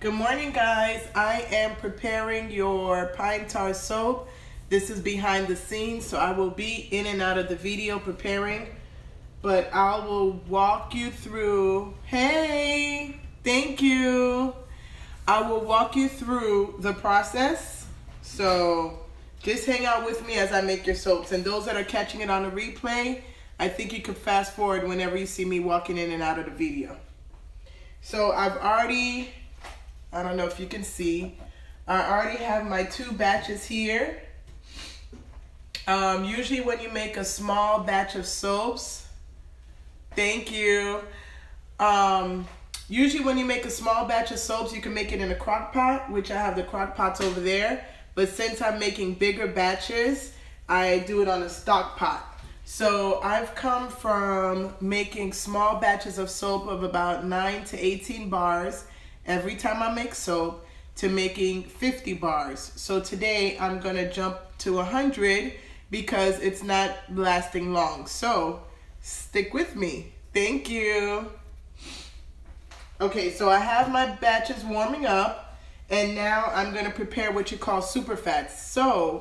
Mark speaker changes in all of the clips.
Speaker 1: Good morning, guys. I am preparing your pine tar soap. This is behind the scenes, so I will be in and out of the video preparing, but I will walk you through. Hey, thank you. I will walk you through the process. So just hang out with me as I make your soaps. And those that are catching it on the replay, I think you could fast forward whenever you see me walking in and out of the video. So I don't know if you can see, I already have my 2 batches here. Usually when you make a small batch of soaps, thank you. Usually when you make a small batch of soaps, you can make it in a crock pot, which I have the crock pots over there. But since I'm making bigger batches, I do it on a stock pot. So I've come from making small batches of soap of about 9 to 18 bars every time I make soap to making 50 bars. So today I'm gonna jump to 100 because it's not lasting long. So stick with me. Thank you. Okay, so I have my batches warming up, and now I'm gonna prepare what you call super fats. So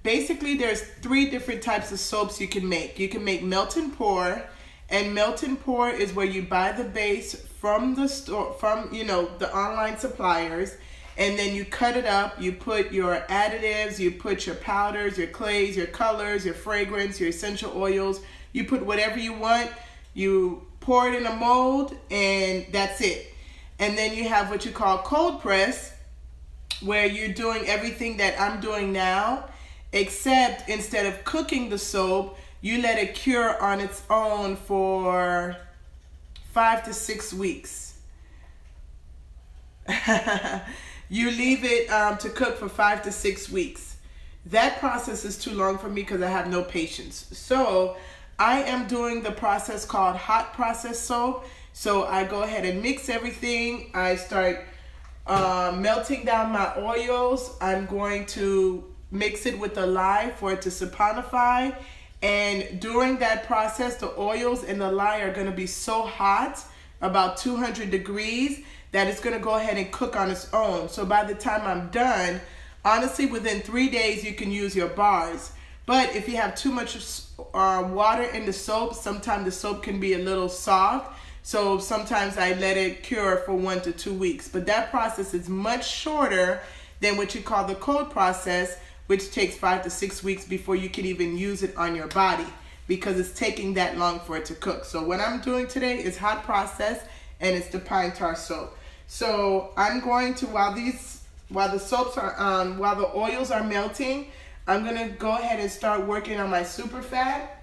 Speaker 1: basically there's 3 different types of soaps you can make. You can make melt and pour, and melt and pour is where you buy the base from the store, from the online suppliers, and then you cut it up. You put your additives, you put your powders, your clays, your colors, your fragrance, your essential oils. You put whatever you want. You pour it in a mold, and that's it. And then you have what you call cold press, where you're doing everything that I'm doing now, except instead of cooking the soap, you let it cure on its own for 5 to 6 weeks. You leave it to cook for 5 to 6 weeks. That process is too long for me because I have no patience. So I am doing the process called hot process soap. So I go ahead and mix everything. I start melting down my oils. I'm going to mix it with the lye for it to saponify. And during that process, the oils and the lye are going to be so hot, about 200 degrees, that it's going to go ahead and cook on its own. So by the time I'm done, honestly, within 3 days, you can use your bars. But if you have too much water in the soap, sometimes the soap can be a little soft. So sometimes I let it cure for 1 to 2 weeks. But that process is much shorter than what you call the cold process, which takes 5 to 6 weeks before you can even use it on your body, because it's taking that long for it to cook. So what I'm doing today is hot process, and it's the pine tar soap. So I'm going to, while the oils are melting, I'm gonna go ahead and start working on my super fat.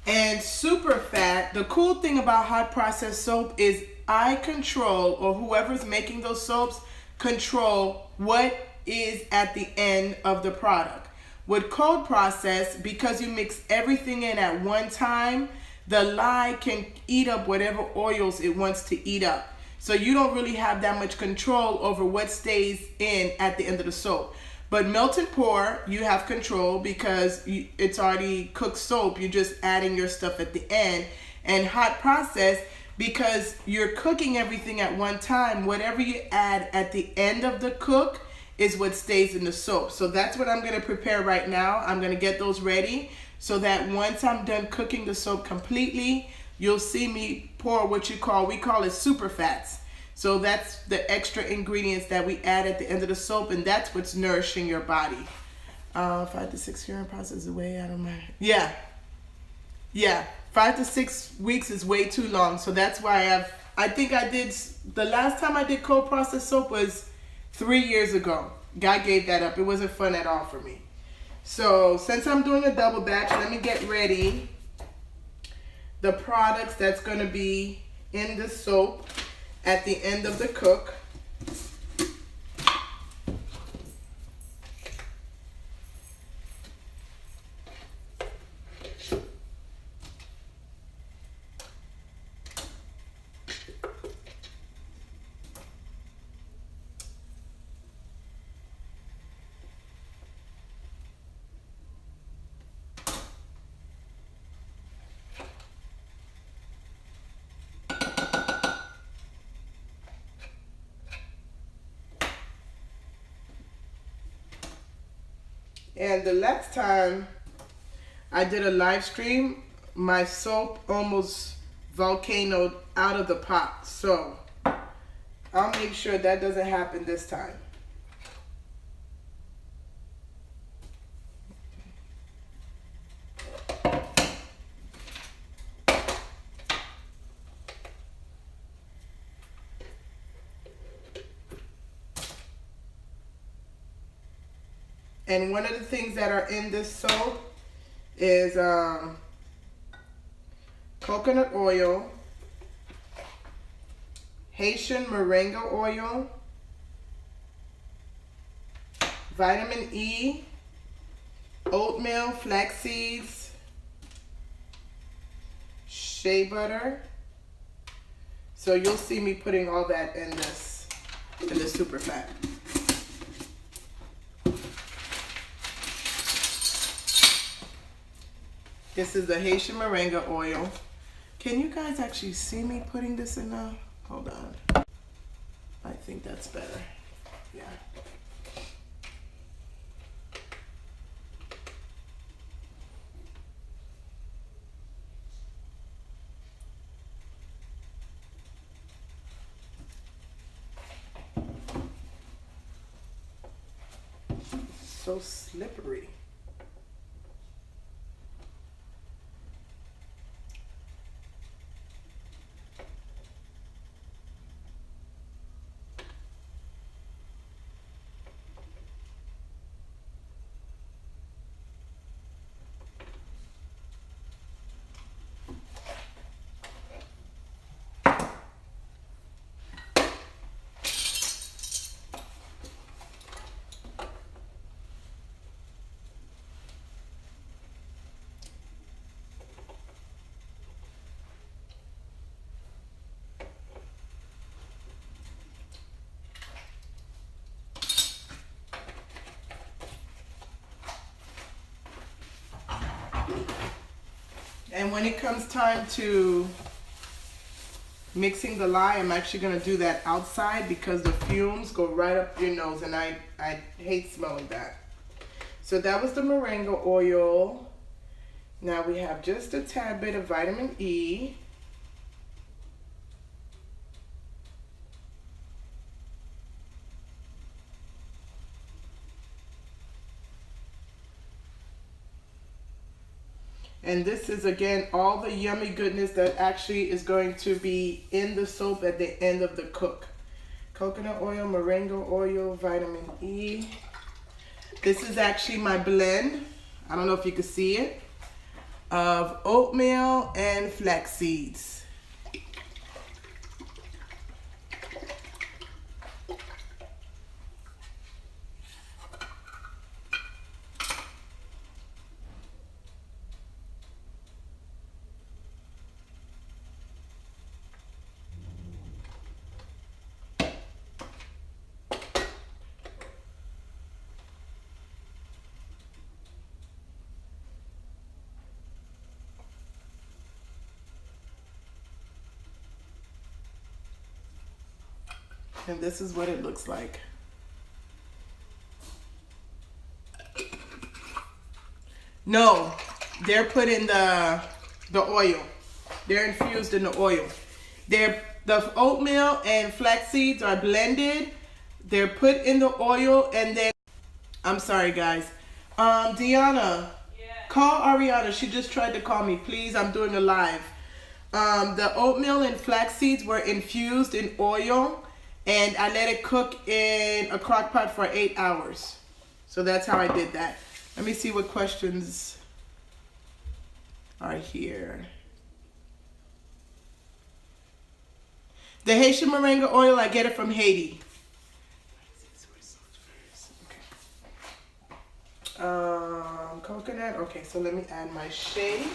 Speaker 1: And super fat, the cool thing about hot process soap is I control, or whoever's making those soaps, control what is at the end of the product. With cold process, because you mix everything in at one time, the lye can eat up whatever oils it wants to eat up. So you don't really have that much control over what stays in at the end of the soap. But melt and pour, you have control because it's already cooked soap. You're just adding your stuff at the end. And hot process, because you're cooking everything at one time, whatever you add at the end of the cook is what stays in the soap. So that's what I'm going to prepare right now. I'm going to get those ready so that once I'm done cooking the soap completely, you'll see me pour what we call it super fats. So that's the extra ingredients that we add at the end of the soap, and that's what's nourishing your body. 5 to 6 curing process is way out of my... Yeah. 5 to 6 weeks is way too long. So that's why the last time I did cold process soap was 3 years ago. God gave that up. It wasn't fun at all for me. So since I'm doing a double batch, let me get ready the products that's going to be in the soap at the end of the cook. And the last time I did a live stream, my soap almost volcanoed out of the pot. So I'll make sure that doesn't happen this time. And one of the things that are in this soap is coconut oil, Haitian moringa oil, vitamin E, oatmeal, flax seeds, shea butter. So you'll see me putting all that in this super fat. This is the Haitian moringa oil. Can you guys actually see me putting this in now? Hold on. I think that's better. Yeah. So slippery. And when it comes time to mixing the lye, I'm actually going to do that outside because the fumes go right up your nose, and I hate smelling that. So that was the moringa oil. Now we have just a tad bit of vitamin E. And this is, again, all the yummy goodness that actually is going to be in the soap at the end of the cook. Coconut oil, moringa oil, vitamin E. This is actually my blend. I don't know if you can see it. Of oatmeal and flax seeds. And this is what it looks like. No, they're put in the oil. They're infused in the oil. The oatmeal and flax seeds are blended. They're put in the oil, and then, I'm sorry guys. Deanna, call Ariana. She just tried to call me. Please, I'm doing a live. The oatmeal and flax seeds were infused in oil, and I let it cook in a crock pot for 8 hours. So that's how I did that. Let me see what questions are here. The Haitian moringa oil, I get it from Haiti. Coconut. Okay, so let me add my shea.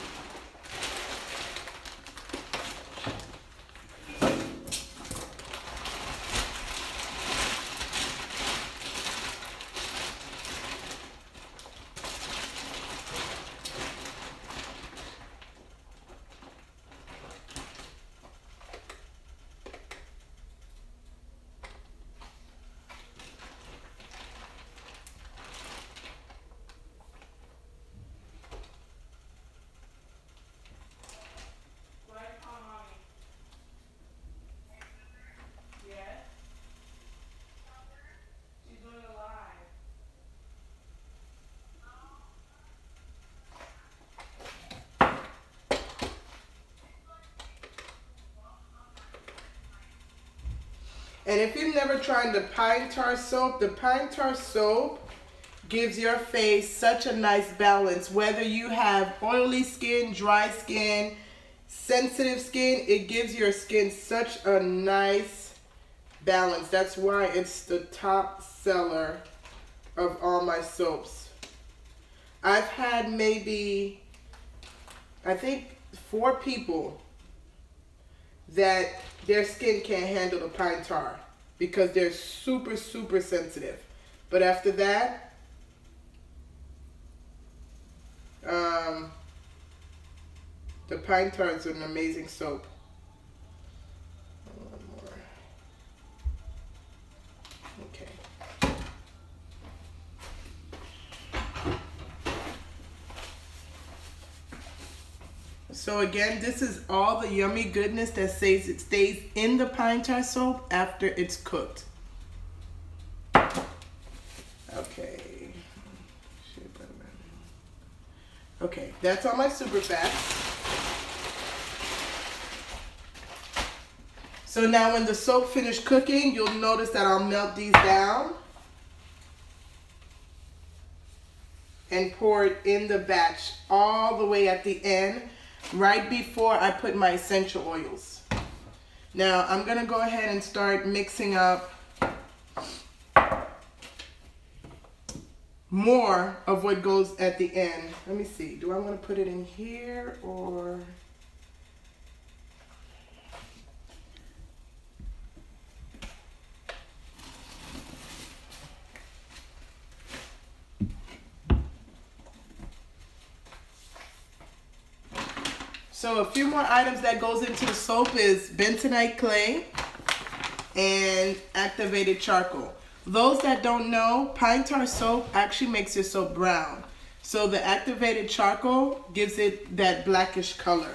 Speaker 1: And if you've never tried the pine tar soap, the pine tar soap gives your face such a nice balance. Whether you have oily skin, dry skin, sensitive skin, it gives your skin such a nice balance. That's why it's the top seller of all my soaps. I've had maybe, I think 4 people that their skin can't handle the pine tar because they're super, super sensitive. But after that, the pine tar is an amazing soap. One more. Okay. So again, this is all the yummy goodness that stays in the pine tar soap after it's cooked. Okay. Okay, that's all my super fats. So now when the soap finished cooking, you'll notice that I'll melt these down and pour it in the batch all the way at the end, right before I put my essential oils. Now I'm gonna go ahead and start mixing up more of what goes at the end. Let me see, do I want to put it in here or... So a few more items that goes into the soap is bentonite clay and activated charcoal. Those that don't know, pine tar soap actually makes your soap brown. So the activated charcoal gives it that blackish color.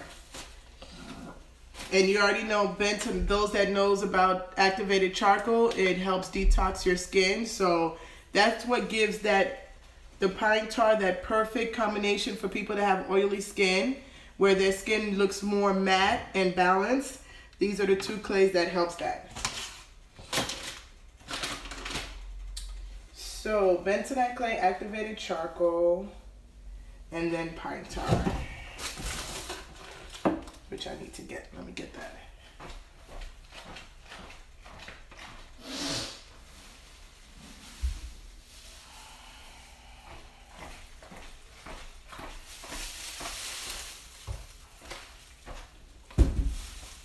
Speaker 1: And you already know, those that knows about activated charcoal, it helps detox your skin. So that's what gives the pine tar that perfect combination for people that have oily skin, where their skin looks more matte and balanced. These are the 2 clays that helps that. So bentonite clay, activated charcoal, and then pine tar, which I need to get. Let me get that.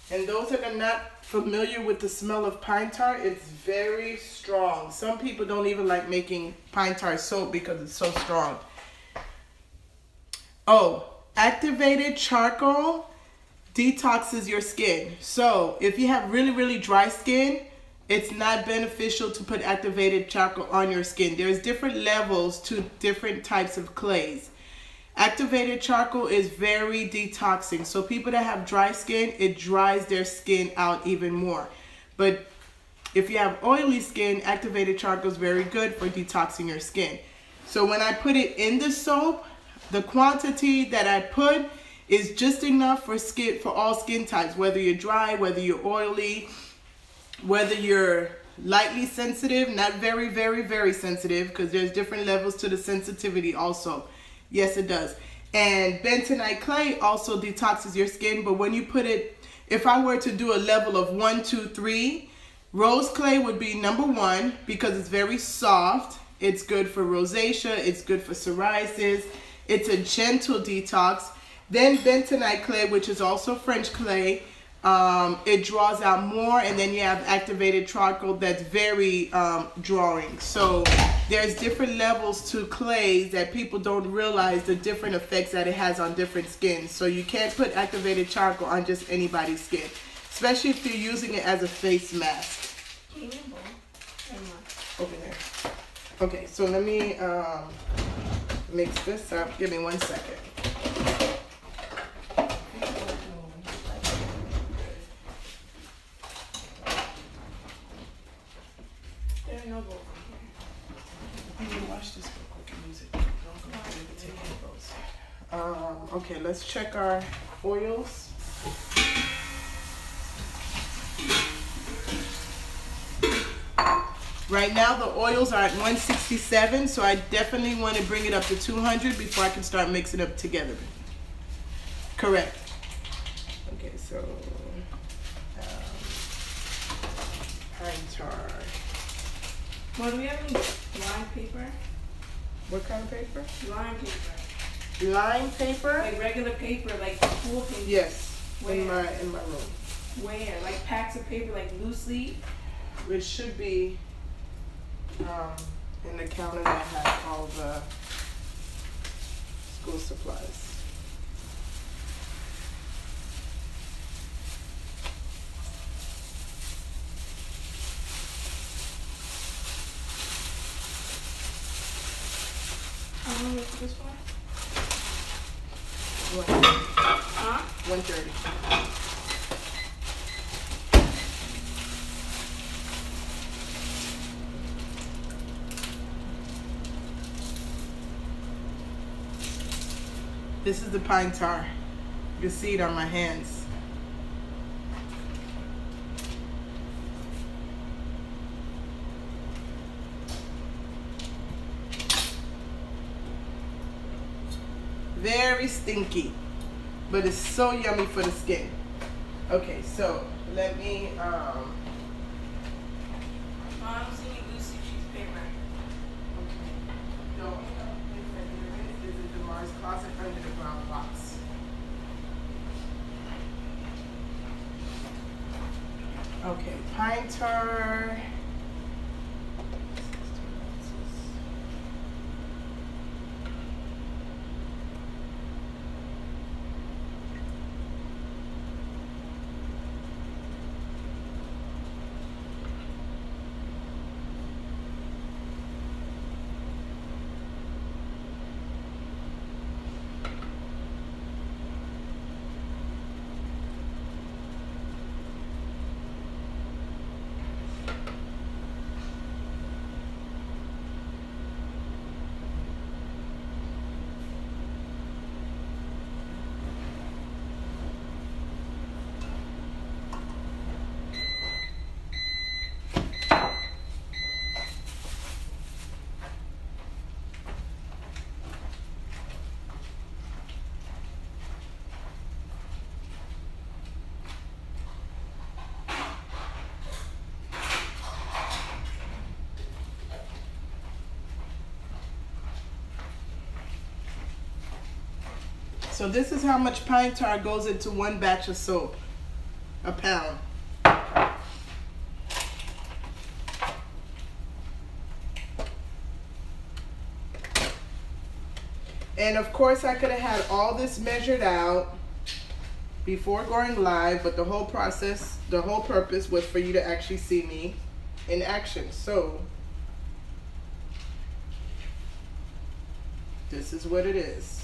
Speaker 1: And those that are not familiar with the smell of pine tar, it's very strong. Some people don't even like making pine tar soap because it's so strong. Oh, activated charcoal detoxes your skin. So if you have really, really dry skin, it's not beneficial to put activated charcoal on your skin. There's different levels to different types of clays. Activated charcoal is very detoxing. So people that have dry skin, it dries their skin out even more. But if you have oily skin, activated charcoal is very good for detoxing your skin. So when I put it in the soap, the quantity that I put is just enough for all skin types, whether you're dry, whether you're oily, whether you're lightly sensitive, not very, very, very sensitive, because there's different levels to the sensitivity also. Yes, it does. And bentonite clay also detoxes your skin, but when you put it, if I were to do a level of 1, 2, 3, rose clay would be number 1 because it's very soft. It's good for rosacea. It's good for psoriasis. It's a gentle detox. Then bentonite clay, which is also French clay, it draws out more, and then you have activated charcoal that's very drawing. So there's different levels to clays that people don't realize the different effects that it has on different skins. So you can't put activated charcoal on just anybody's skin, especially if you're using it as a face mask. Over there. Okay, so let me mix this up. Give me 1 second. Okay, let's check our oils. Right now the oils are at 167, so I definitely want to bring it up to 200 before I can start mixing it up together. Correct. Okay, so pine tar.
Speaker 2: Well, do we have any line paper?
Speaker 1: What kind of paper?
Speaker 2: Line paper.
Speaker 1: Line paper?
Speaker 2: Like regular paper, like pool paper.
Speaker 1: Yes.
Speaker 2: Where?
Speaker 1: In my room.
Speaker 2: Where? Like packs of paper, like loose leaf?
Speaker 1: It should be in the counter that has all the school supplies.
Speaker 2: How long is this for?
Speaker 1: 130. This is the pine tar. You can see it on my hands. Very stinky, but it's so yummy for the skin. Okay, so let me
Speaker 2: I don't see any loose leaf sheets of paper.
Speaker 1: No, is in Damar's closet under the brown box. Okay, pine tar. So this is how much pine tar goes into one batch of soap. A pound. And of course I could have had all this measured out before going live, but the whole process, the whole purpose was for you to actually see me in action. So this is what it is.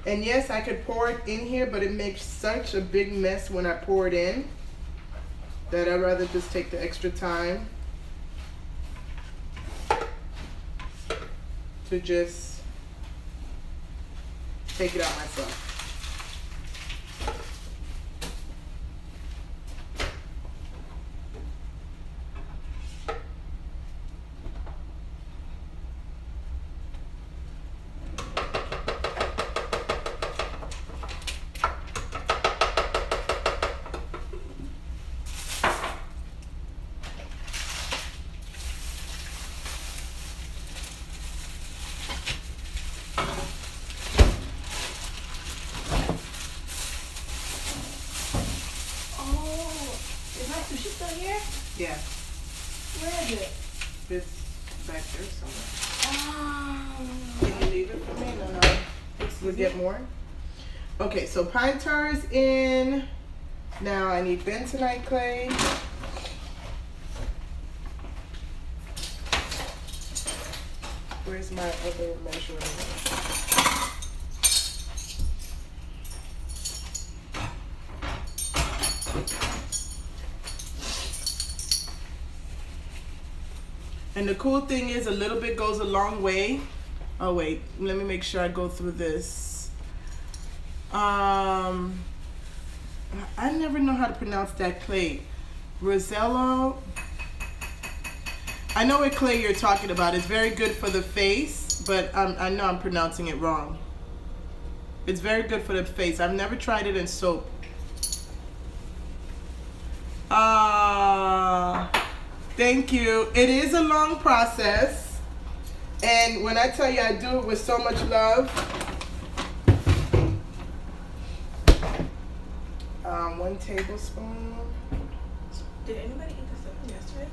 Speaker 1: And yes, I could pour it in here, but it makes such a big mess when I pour it in that I'd rather just take the extra time to just take it out myself. Yeah.
Speaker 2: Where is it?
Speaker 1: It's back there somewhere.
Speaker 2: Oh.
Speaker 1: Can you leave it for me? No. We'll get more. Okay, so pine tar is in. Now I need bentonite clay. Where's my other measuring? And the cool thing is a little bit goes a long way. Oh wait, let me make sure I go through this. I never know how to pronounce that clay. Rosello. I know what clay you're talking about. It's very good for the face, but I know I'm pronouncing it wrong. It's very good for the face. I've never tried it in soap. Thank you. It is a long process. And when I tell you I do it with so much love, 1 tablespoon.
Speaker 2: Did anybody eat the stuff yesterday?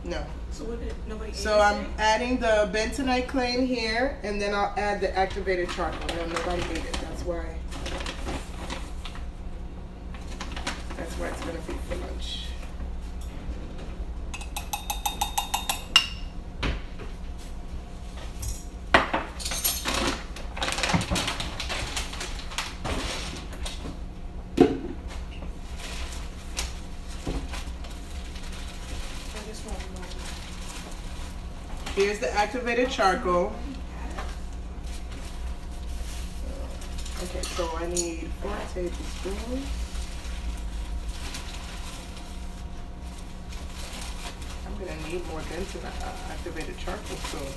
Speaker 1: No.
Speaker 2: So what did nobody eat?
Speaker 1: So I'm adding the bentonite clay in here, and then I'll add the activated charcoal. No, nobody ate it. That's why it's gonna be for lunch. Here's the activated charcoal. Okay, so I need 4 tablespoons. I'm gonna need more bentonite activated charcoal soon.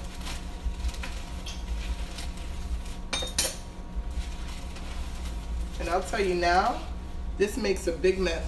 Speaker 1: And I'll tell you now, this makes a big mess.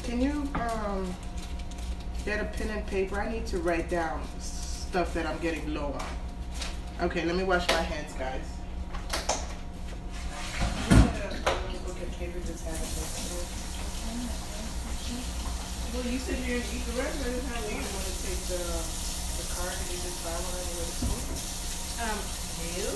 Speaker 1: Can you get a pen and paper? I need to write down stuff that I'm getting low on. Okay, let me wash my hands, guys.
Speaker 2: Well, you said you're gonna eat the rest of the time. You didn't want to take the card and you just buy one on your way to school. You?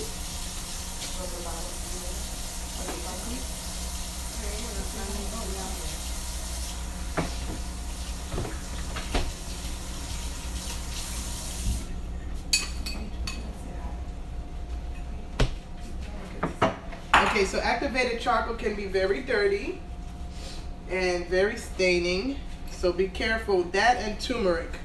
Speaker 1: Okay, so activated charcoal can be very dirty and very staining. So be careful, that and turmeric.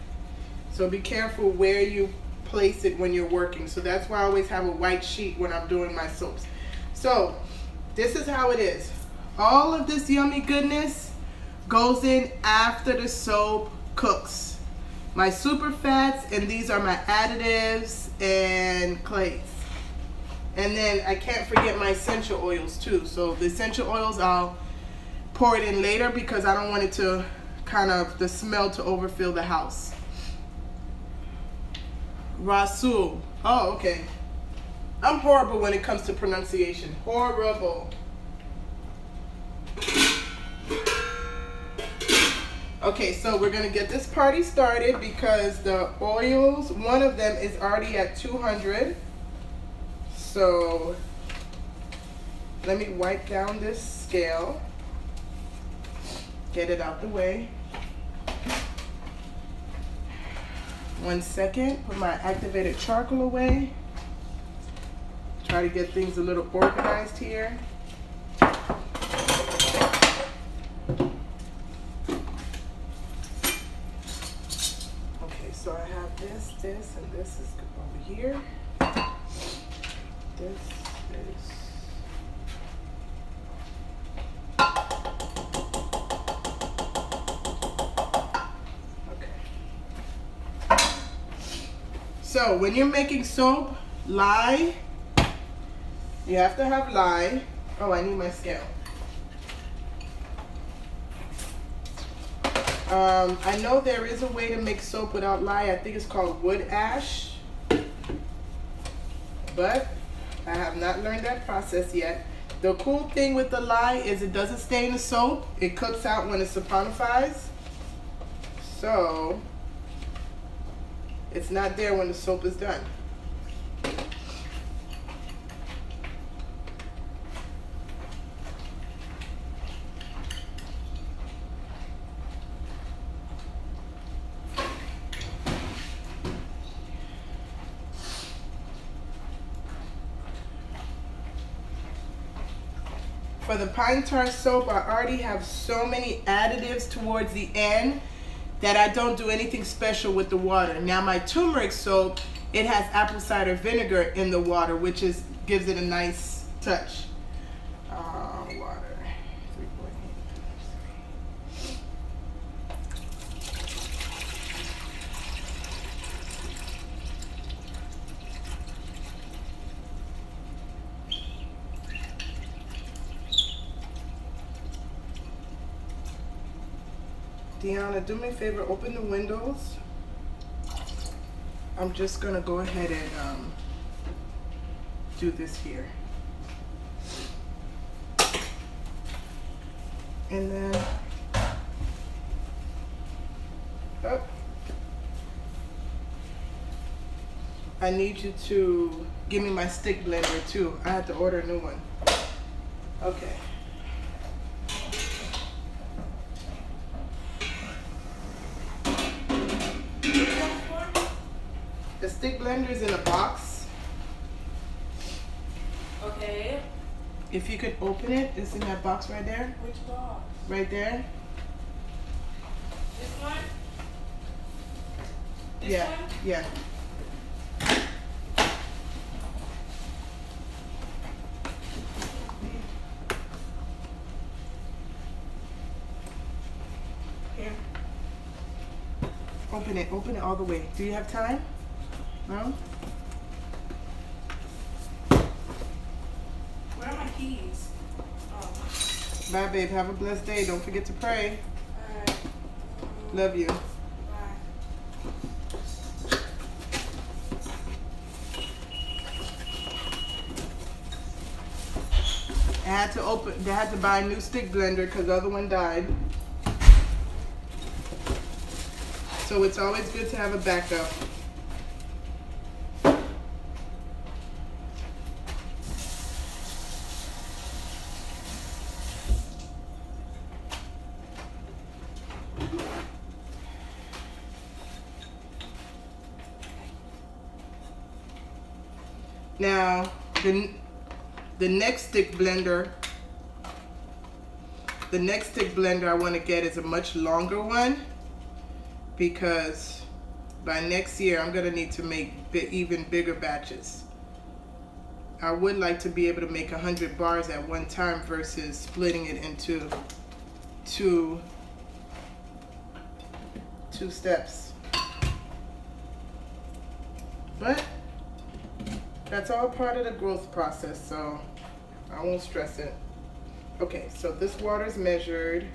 Speaker 1: So be careful where you place it when you're working. So that's why I always have a white sheet when I'm doing my soaps. So this is how it is. All of this yummy goodness goes in after the soap cooks. My super fats, and these are my additives and clays. And then I can't forget my essential oils too. So the essential oils, I'll pour it in later because I don't want it to kind of, the smell to overfill the house. Rasul. Oh, okay. I'm horrible when it comes to pronunciation. Horrible. Okay, so we're gonna get this party started because the oils, one of them is already at 200. So let me wipe down this scale, get it out the way. 1 second, put my activated charcoal away. Try to get things a little organized here. Okay, so I have this, and this is over here. This is okay. So when you're making soap, lye You have to have lye. Oh, I need my scale. I know there is a way to make soap without lye. I think it's called wood ash. But I have not learned that process yet. The cool thing with the lye is it doesn't stain the soap. It cooks out when it saponifies. So it's not there when the soap is done. For the pine tar soap, I already have so many additives towards the end that I don't do anything special with the water. Now my turmeric soap, it has apple cider vinegar in the water, which gives it a nice touch. Water, 3.8. Deanna, do me a favor, open the windows. I'm just gonna go ahead and do this here. And then, oh, I need you to give me my stick blender too. I had to order a new one. Okay. The stick blender is in a box.
Speaker 2: Okay.
Speaker 1: If you could open it, it's in that box right there.
Speaker 2: Which box?
Speaker 1: Right there.
Speaker 2: This one? This
Speaker 1: Yeah.
Speaker 2: one?
Speaker 1: Yeah. Here. Open it all the way. Do you have time? No?
Speaker 2: Where are my keys? Oh.
Speaker 1: Bye, babe. Have a blessed day. Don't forget to pray.
Speaker 2: Alright.
Speaker 1: Love you.
Speaker 2: Bye.
Speaker 1: They had to buy a new stick blender because the other one died. So it's always good to have a backup. Now, the next stick blender I want to get is a much longer one, because by next year I'm going to need to make even bigger batches. I would like to be able to make 100 bars at one time versus splitting it into two steps. But that's all part of the growth process, so I won't stress it. Okay, so this water is measured.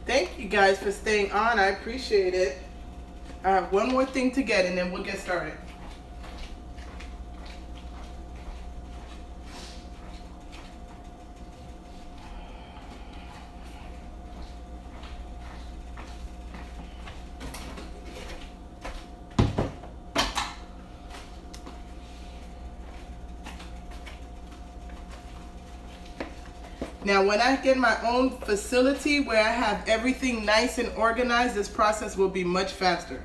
Speaker 1: Thank you guys for staying on. I appreciate it. I have one more thing to get and then we'll get started. Now, when I get my own facility where I have everything nice and organized, this process will be much faster.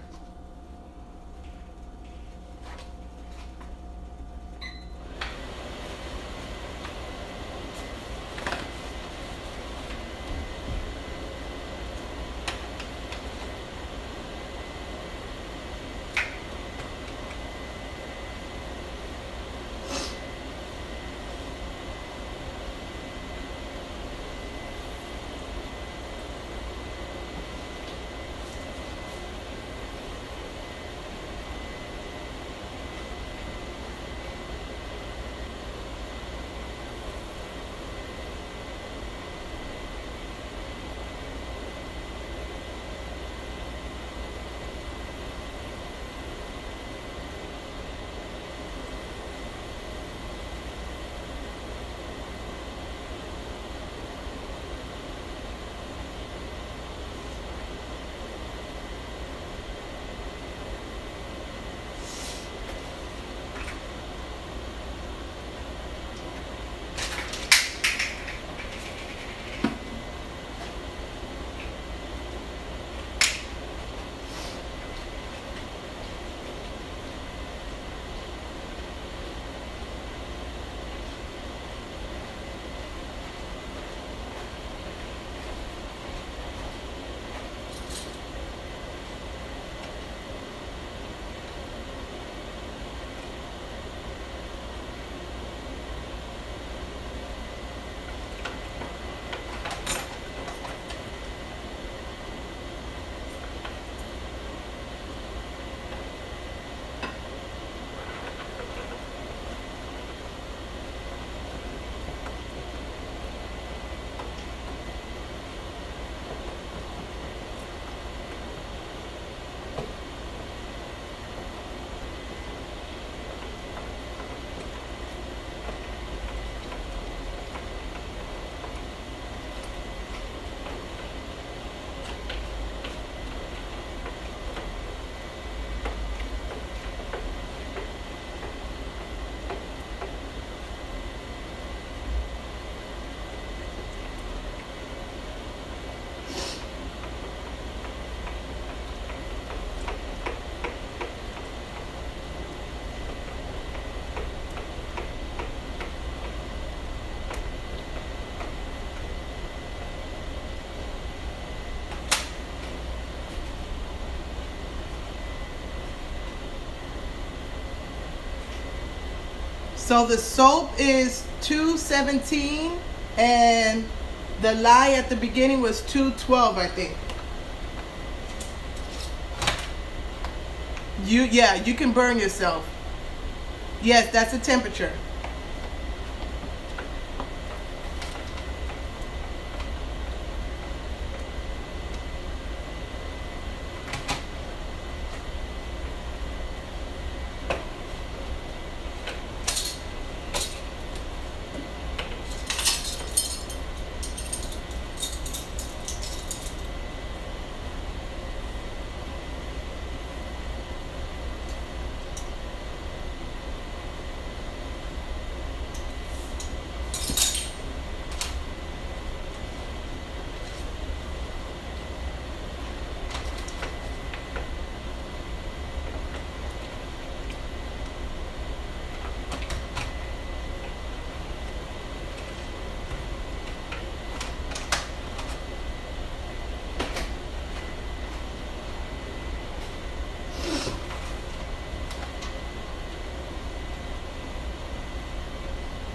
Speaker 1: So the soap is 217 and the lye at the beginning was 212, I think. You can burn yourself. Yes, that's the temperature.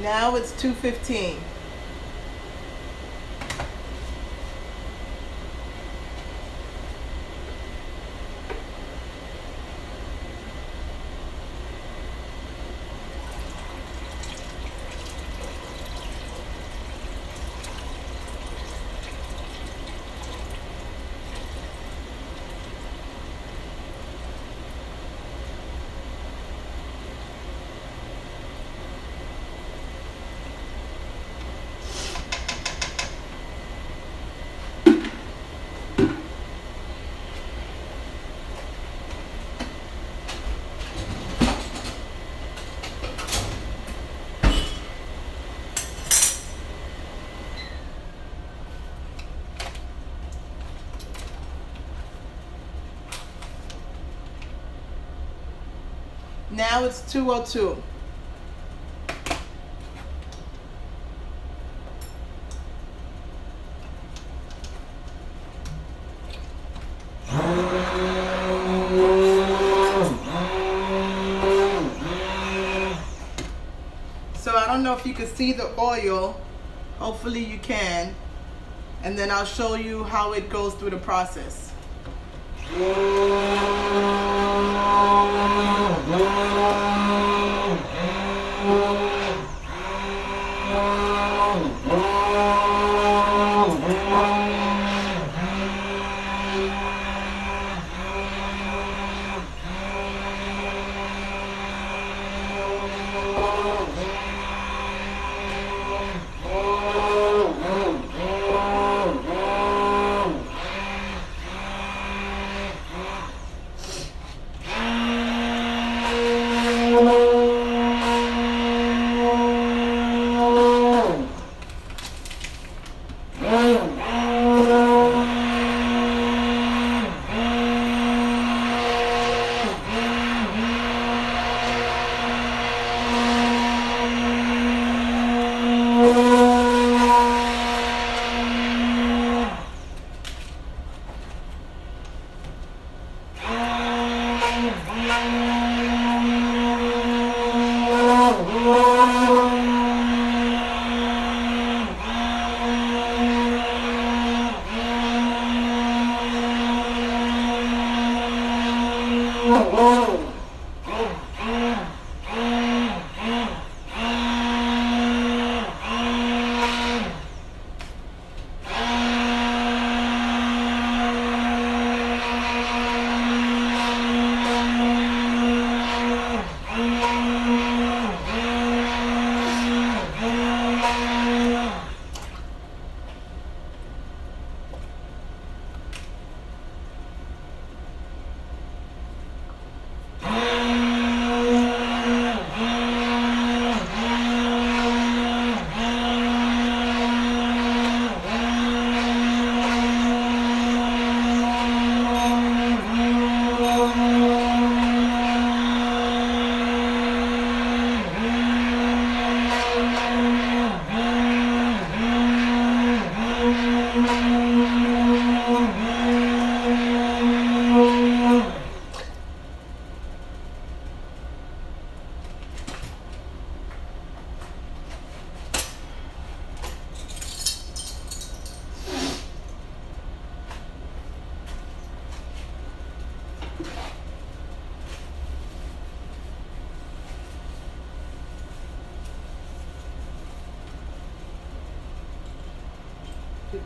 Speaker 1: Now it's 2:15. Now it's 2:02. So I don't know if you can see the oil. Hopefully you can. And then I'll show you how it goes through the process.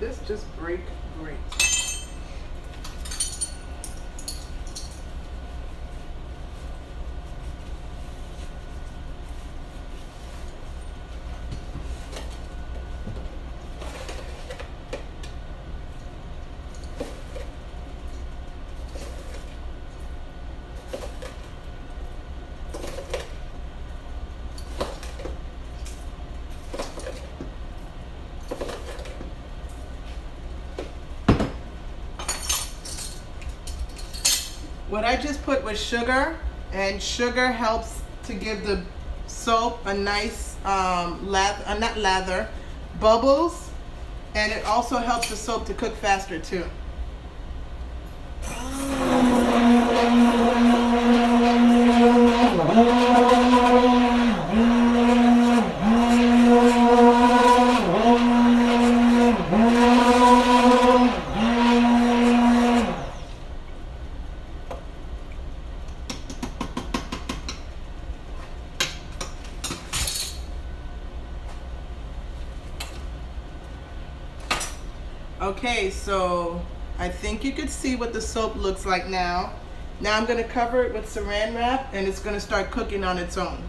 Speaker 1: this just break great. What I just put was sugar, and sugar helps to give the soap a nice not lather, bubbles, and it also helps the soap to cook faster too. Okay, so I think you could see what the soap looks like now. Now I'm going to cover it with saran wrap, and it's going to start cooking on its own.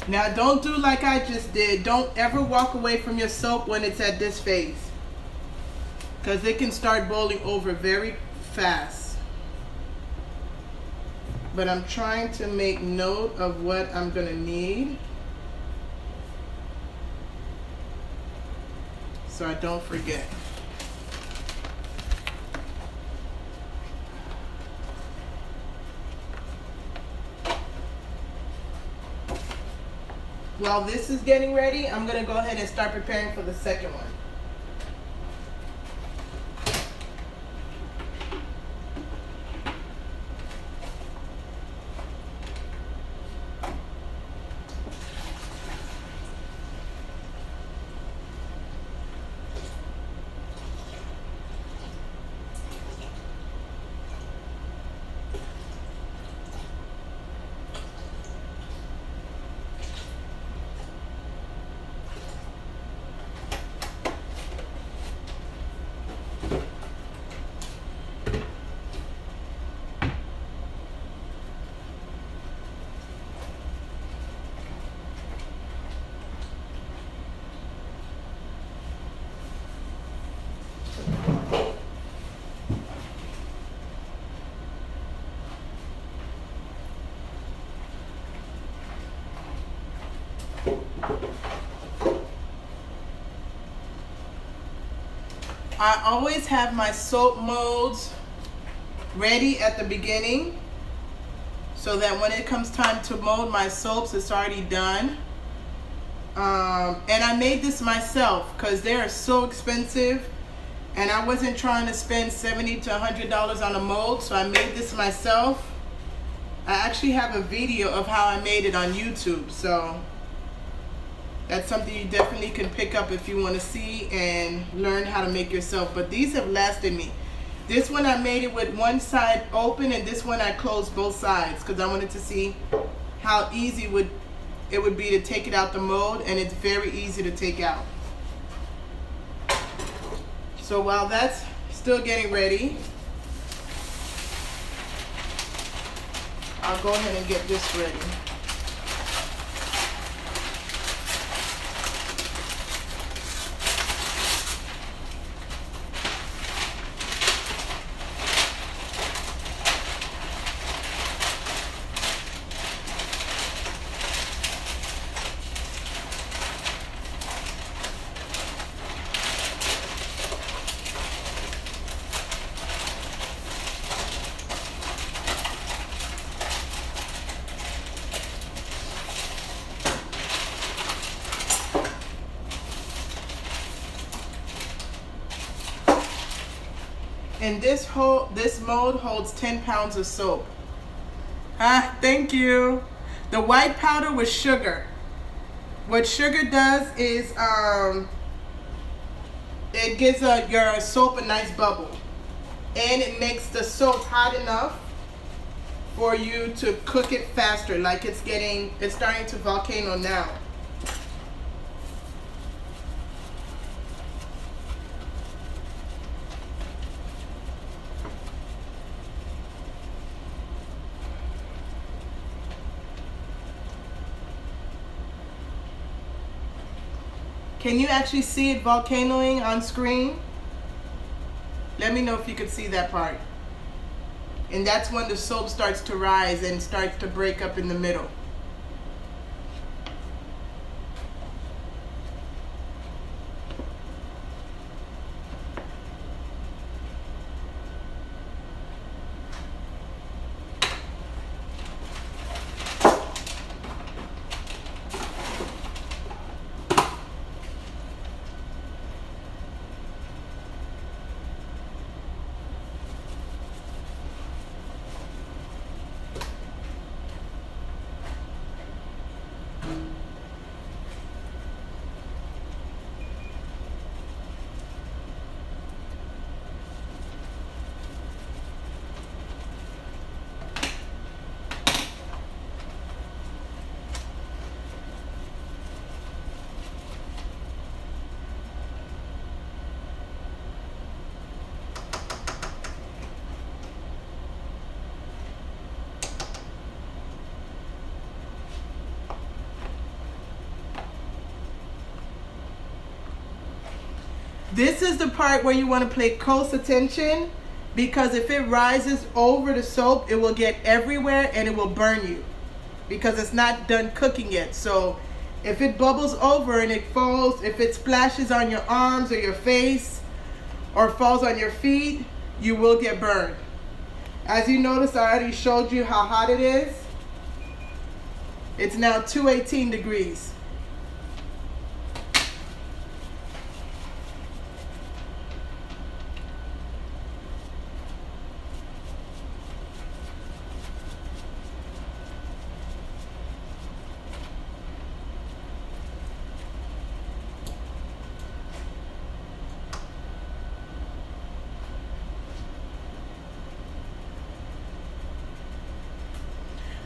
Speaker 1: Now don't do like I just did. Don't ever walk away from your soap when it's at this phase, because it can start boiling over very fast. But I'm trying to make note of what I'm gonna need so I don't forget. While this is getting ready, I'm going to go ahead and start preparing for the second one. I always have my soap molds ready at the beginning so that when it comes time to mold my soaps, it's already done. And I made this myself because they are so expensive, and I wasn't trying to spend $70 to $100 on a mold, so I made this myself. I actually have a video of how I made it on YouTube, so that's something you definitely can pick up if you want to see and learn how to make yourself. But these have lasted me. This one I made it with one side open, and this one I closed both sides because I wanted to see how easy it would be to take it out the mold, and it's very easy to take out. So while that's still getting ready, I'll go ahead and get this ready. And this mold holds 10 pounds of soap. Ah, thank you. The white powder with sugar. What sugar does is it gives your soap a nice bubble, and it makes the soap hot enough for you to cook it faster. Like it's starting to volcano now. Can you actually see it volcanoing on screen? Let me know if you could see that part. And that's when the soap starts to rise and starts to break up in the middle. This is the part where you want to pay close attention, because if it rises over the soap, it will get everywhere and it will burn you because it's not done cooking yet. So if it bubbles over and it falls, if it splashes on your arms or your face or falls on your feet, you will get burned. As you notice, I already showed you how hot it is. It's now 218 degrees.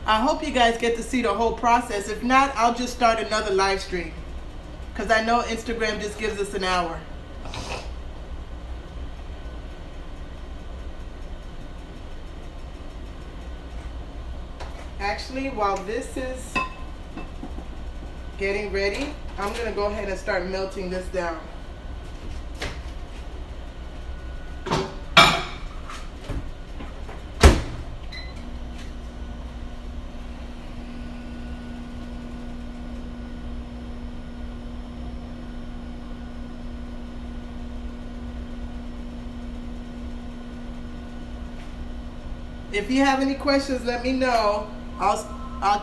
Speaker 1: I hope you guys get to see the whole process. If not, I'll just start another live stream, because I know Instagram just gives us an hour. Actually, while this is getting ready, I'm going to go ahead and start melting this down. If you have any questions, let me know. I'll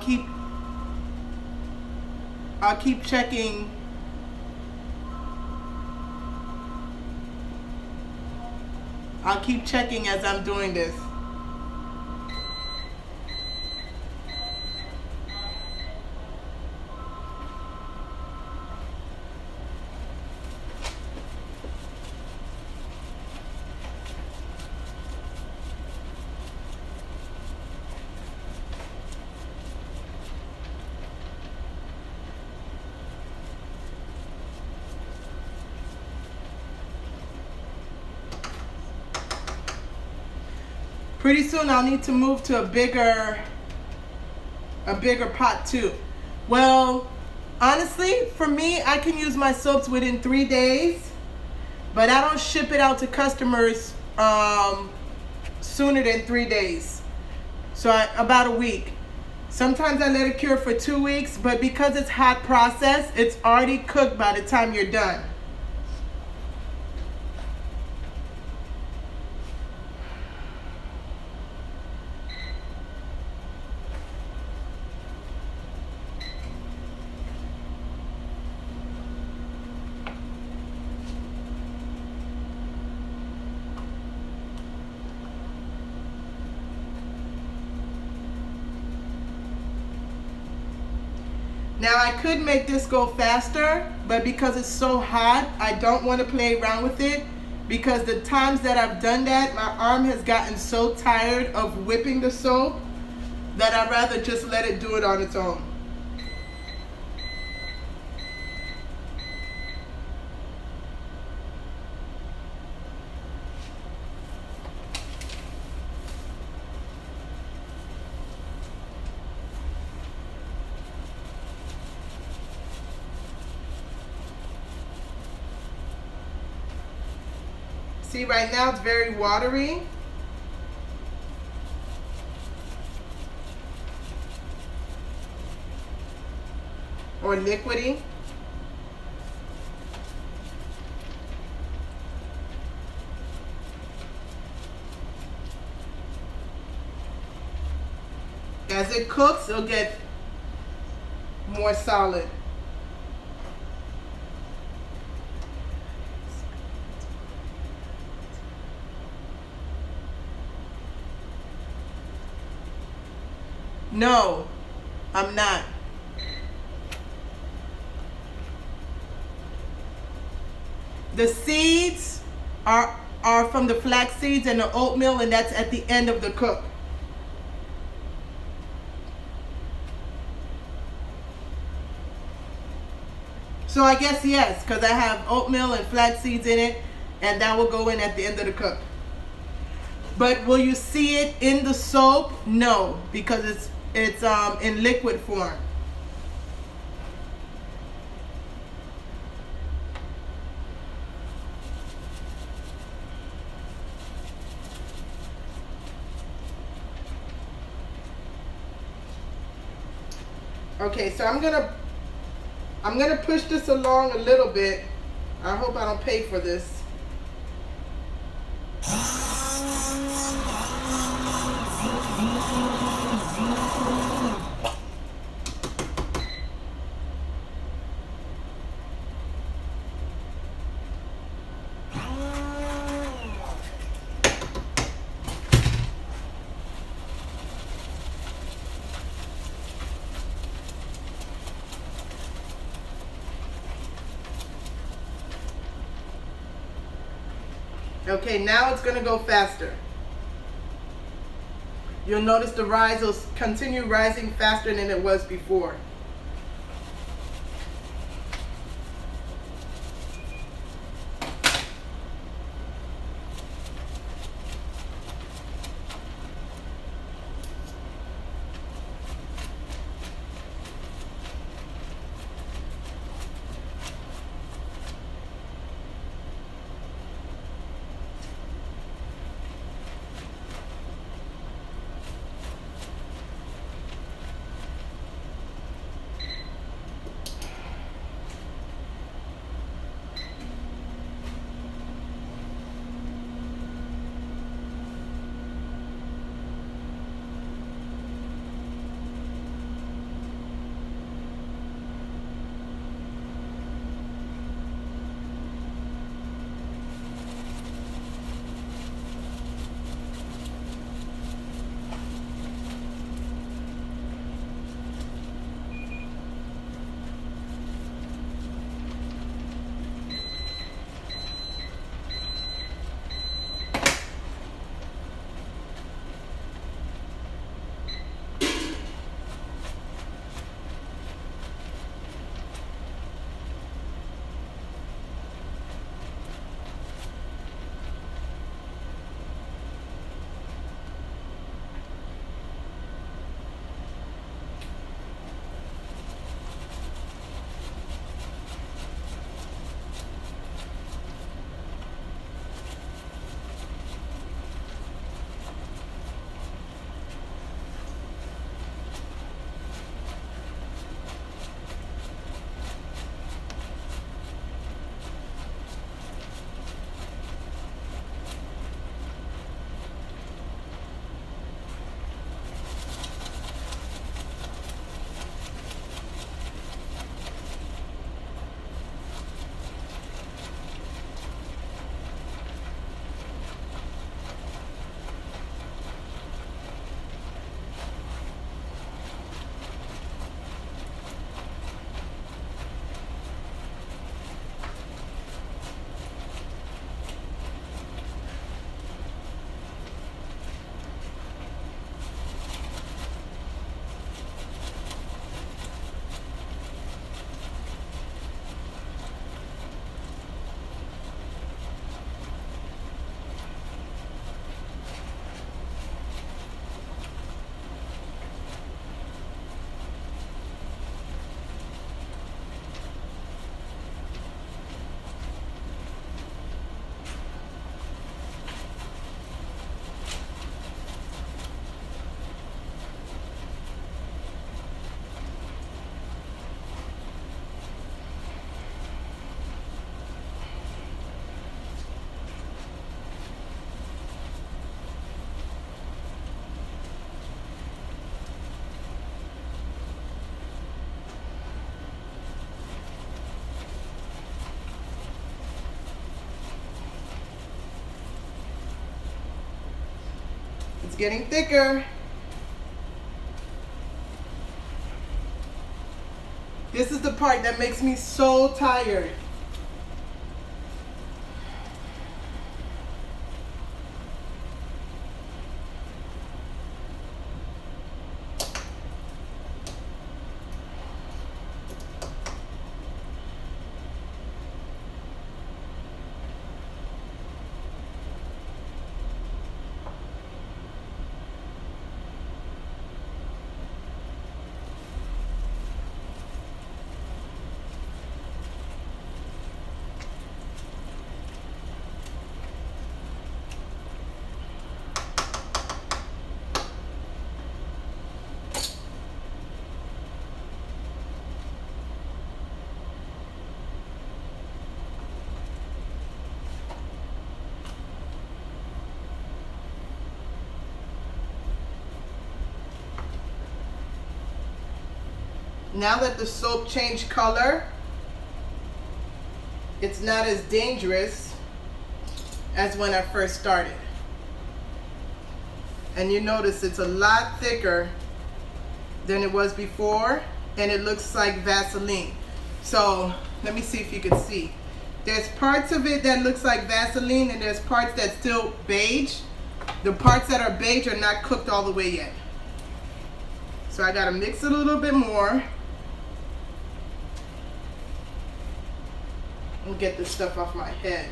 Speaker 1: keep checking. I'll keep checking as I'm doing this. Pretty soon I'll need to move to a bigger pot too. Well, honestly, for me, I can use my soaps within 3 days, but I don't ship it out to customers sooner than 3 days. So about a week. Sometimes I let it cure for 2 weeks, but because it's hot process, it's already cooked by the time you're done. Now I could make this go faster, but because it's so hot, I don't want to play around with it, because the times that I've done that, my arm has gotten so tired of whipping the soap that I'd rather just let it do it on its own. See, right now it's very watery. Or liquidy. As it cooks, it'll get more solid. No, I'm not. The seeds are from the flax seeds and the oatmeal, and that's at the end of the cook. So I guess yes, because I have oatmeal and flax seeds in it, and that will go in at the end of the cook. But will you see it in the soap? No, because it's in liquid form. Okay, so I'm gonna push this along a little bit. I hope I don't pay for this. Okay, now it's going to go faster. You'll notice the rise will continue rising faster than it was before. getting thicker. This is the part that makes me so tired. Now that the soap changed color, it's not as dangerous as when I first started. And you notice it's a lot thicker than it was before, and it looks like Vaseline. So let me see if you can see. There's parts of it that looks like Vaseline, and there's parts that's still beige. The parts that are beige are not cooked all the way yet. So I gotta mix it a little bit more and get this stuff off my head.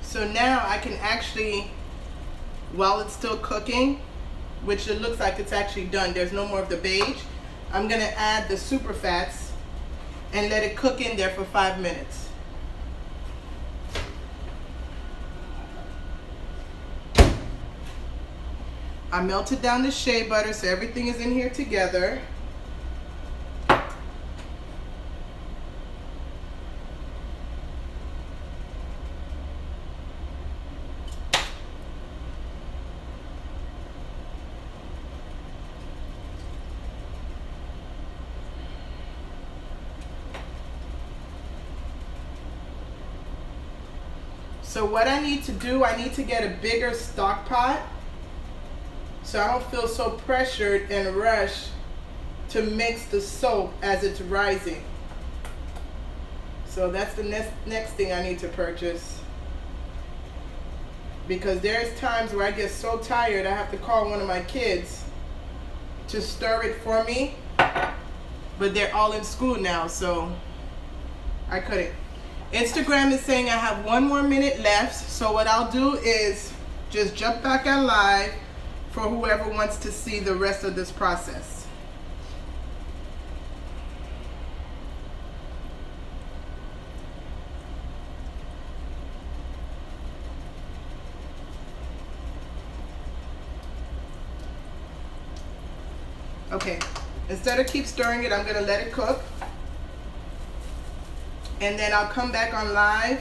Speaker 1: So now I can actually, while it's still cooking, which it looks like it's actually done, there's no more of the beige, I'm gonna add the super fats and let it cook in there for 5 minutes. I melted down the shea butter so everything is in here together. So what I need to do, I need to get a bigger stock pot so I don't feel so pressured and rushed to mix the soap as it's rising. So that's the next thing I need to purchase, because there's times where I get so tired I have to call one of my kids to stir it for me, but they're all in school now, so I couldn't. Instagram is saying I have 1 more minute left, so what I'll do is just jump back on live for whoever wants to see the rest of this process. Okay, instead of keep stirring it, I'm gonna let it cook. And then I'll come back on live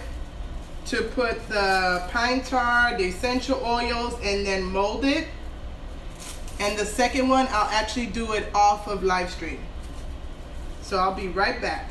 Speaker 1: to put the pine tar, the essential oils, and then mold it. And the second one, I'll actually do it off of Livestream. So I'll be right back.